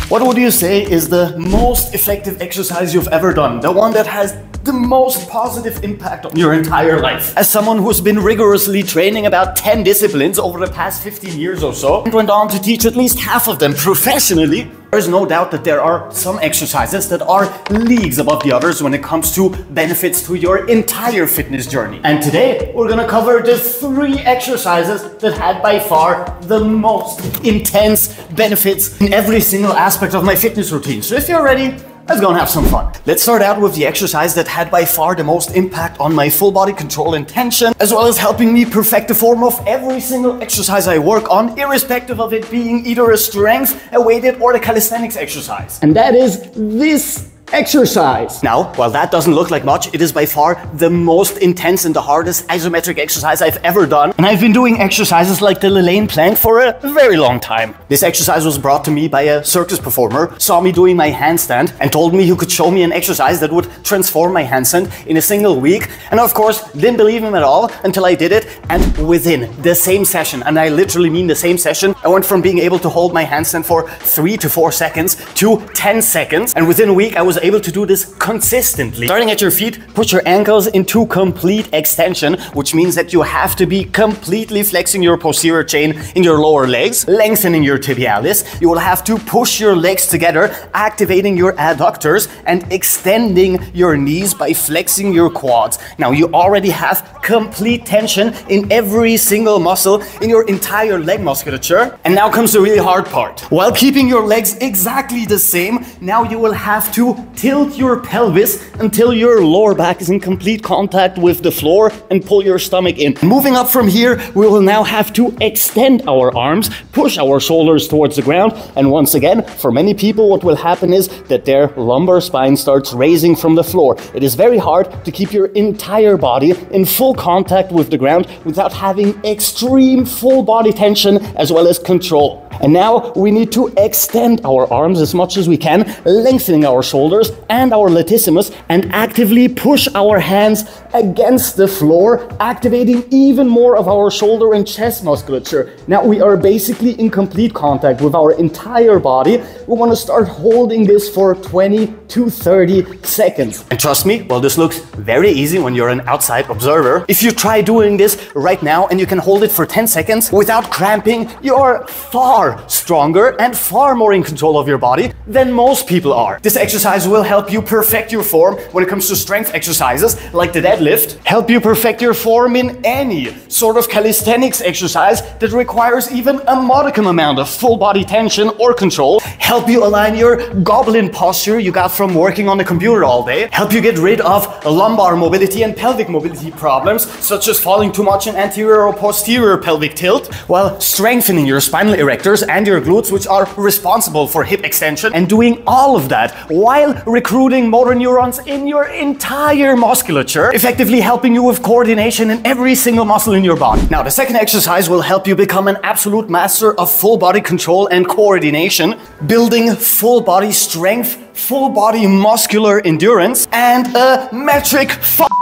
What would you say is the most effective exercise you've ever done? The one that has the most positive impact on your entire life? As someone who's been rigorously training about 10 disciplines over the past 15 years or so, and went on to teach at least half of them professionally, there's no doubt that there are some exercises that are leagues above the others when it comes to benefits to your entire fitness journey. And today, we're gonna cover the 3 exercises that had by far the most intense benefits in every single aspect of my fitness routine. So if you're ready, let's go and have some fun. Let's start out with the exercise that had by far the most impact on my full body control and tension, as well as helping me perfect the form of every single exercise I work on, irrespective of it being either a strength, a weighted, or a calisthenics exercise. And that is this exercise. Now, while that doesn't look like much, it is by far the most intense and the hardest isometric exercise I've ever done. And I've been doing exercises like the Lane plank for a very long time. This exercise was brought to me by a circus performer, saw me doing my handstand, and told me he could show me an exercise that would transform my handstand in a single week. And of course, didn't believe him at all until I did it. And within the same session, and I literally mean the same session, I went from being able to hold my handstand for 3 to 4 seconds to 10 seconds. And within a week, I was able to do this consistently. Starting at your feet, put your ankles into complete extension, which means that you have to be completely flexing your posterior chain in your lower legs, lengthening your tibialis. You will have to push your legs together, activating your adductors and extending your knees by flexing your quads. Now you already have complete tension in every single muscle in your entire leg musculature. And now comes the really hard part. While keeping your legs exactly the same, now you will have to tilt your pelvis until your lower back is in complete contact with the floor and pull your stomach in. Moving up from here, we will now have to extend our arms, push our shoulders towards the ground, and once again, for many people, what will happen is that their lumbar spine starts raising from the floor. It is very hard to keep your entire body in full contact with the ground without having extreme full body tension as well as control. And now we need to extend our arms as much as we can, lengthening our shoulders and our latissimus, and actively push our hands against the floor, activating even more of our shoulder and chest musculature. Now we are basically in complete contact with our entire body. We want to start holding this for 20 to 30 seconds. And trust me, while this looks very easy when you're an outside observer, if you try doing this right now and you can hold it for 10 seconds without cramping, you're far stronger and far more in control of your body than most people are. This exercise will help you perfect your form when it comes to strength exercises like the deadlift, help you perfect your form in any sort of calisthenics exercise that requires even a modicum amount of full body tension or control, help you align your goblin posture you got from working on the computer all day, help you get rid of lumbar mobility and pelvic mobility problems such as falling too much in anterior or posterior pelvic tilt, while strengthening your spinal erectors and your glutes, which are responsible for hip extension, and doing all of that while recruiting motor neurons in your entire musculature, effectively helping you with coordination in every single muscle in your body. Now, the second exercise will help you become an absolute master of full body control and coordination, building full body strength, full body muscular endurance, and a metric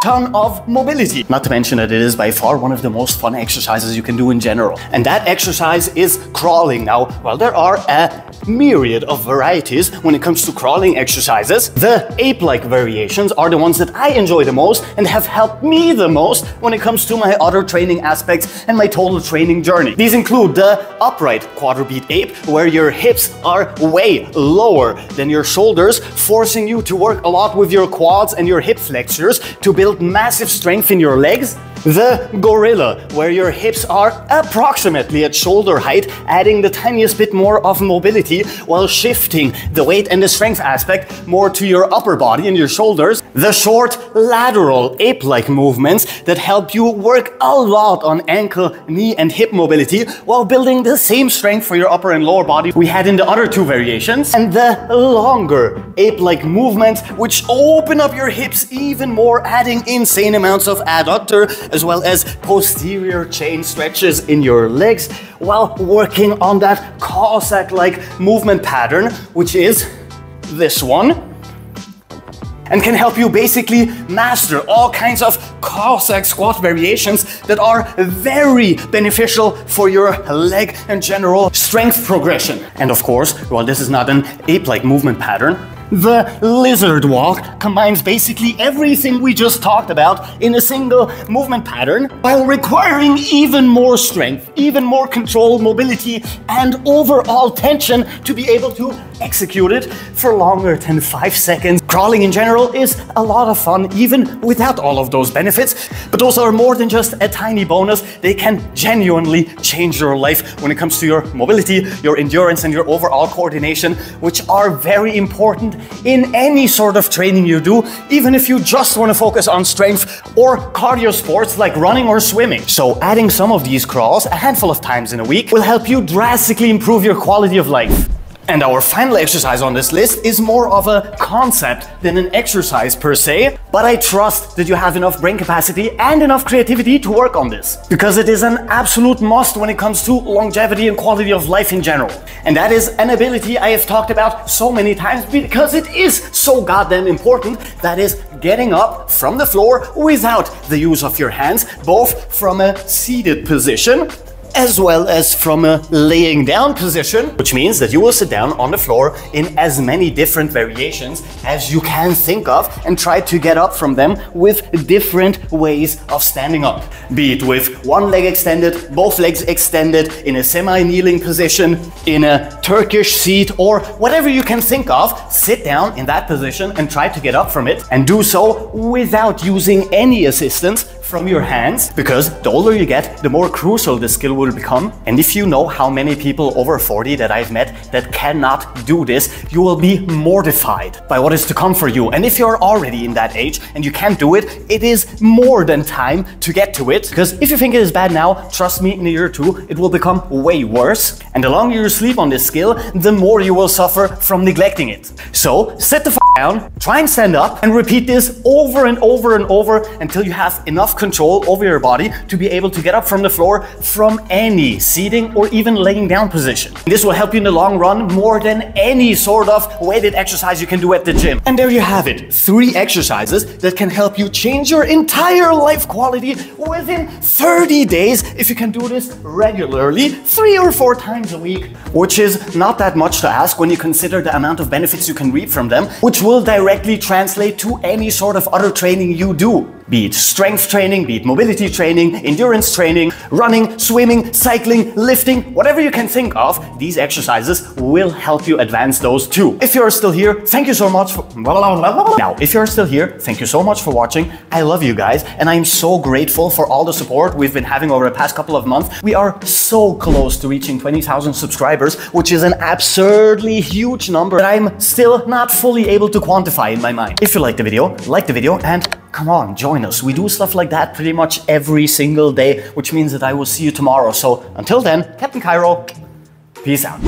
ton of mobility. Not to mention that it is by far one of the most fun exercises you can do in general. And that exercise is crawling. Now, while there are a myriad of varieties when it comes to crawling exercises, the ape-like variations are the ones that I enjoy the most and have helped me the most when it comes to my other training aspects and my total training journey. These include the upright quadruped ape, where your hips are way lower than your shoulders, forcing you to work a lot with your quads and your hip flexors to build massive strength in your legs. The gorilla, where your hips are approximately at shoulder height, adding the tiniest bit more of mobility while shifting the weight and the strength aspect more to your upper body and your shoulders. The short lateral ape-like movements that help you work a lot on ankle, knee and hip mobility while building the same strength for your upper and lower body we had in the other 2 variations. And the longer ape-like movements, which open up your hips even more, adding insane amounts of adductor as well as posterior chain stretches in your legs while working on that Cossack-like movement pattern, which is this one. and can help you basically master all kinds of Cossack squat variations that are very beneficial for your leg and general strength progression. And of course, while this is not an ape-like movement pattern, the lizard walk combines basically everything we just talked about in a single movement pattern while requiring even more strength, even more control, mobility, and overall tension to be able to execute it for longer than 5 seconds. Crawling in general is a lot of fun even without all of those benefits, but those are more than just a tiny bonus. They can genuinely change your life when it comes to your mobility, your endurance, and your overall coordination, which are very important in any sort of training you do, even if you just want to focus on strength or cardio sports like running or swimming. So adding some of these crawls a handful of times in a week will help you drastically improve your quality of life. And our final exercise on this list is more of a concept than an exercise per se, but I trust that you have enough brain capacity and enough creativity to work on this, because it is an absolute must when it comes to longevity and quality of life in general. And that is an ability I have talked about so many times because it is so goddamn important. That is getting up from the floor without the use of your hands, both from a seated position as well as from a laying down position, which means that you will sit down on the floor in as many different variations as you can think of and try to get up from them with different ways of standing up. Be it with one leg extended, both legs extended, in a semi-kneeling position, in a Turkish seat, or whatever you can think of, sit down in that position and try to get up from it, and do so without using any assistance from your hands, because the older you get, the more crucial this skill will become. And if you know how many people over 40 that I've met that cannot do this, you will be mortified by what is to come for you. And if you're already in that age and you can't do it, it is more than time to get to it, because if you think it is bad now, trust me, in a year or two, it will become way worse. And the longer you sleep on this skill, the more you will suffer from neglecting it. So sit the f down, try and stand up, and repeat this over and over and over until you have enough control over your body to be able to get up from the floor from any seating or even laying down position. This will help you in the long run more than any sort of weighted exercise you can do at the gym. And there you have it, 3 exercises that can help you change your entire life quality within 30 days if you can do this regularly 3 or 4 times a week, which is not that much to ask when you consider the amount of benefits you can reap from them, which will directly translate to any sort of other training you do. Be it strength training, be it mobility training, endurance training, running, swimming, cycling, lifting, whatever you can think of, these exercises will help you advance those too. If you're still here, thank you so much for... Now, if you're still here, thank you so much for watching. I love you guys, and I'm so grateful for all the support we've been having over the past couple of months. We are so close to reaching 20,000 subscribers, which is an absurdly huge number that I'm still not fully able to quantify in my mind. If you like the video, and come on, join us. We do stuff like that pretty much every single day, which means that I will see you tomorrow. So until then, Captain Cairo, peace out.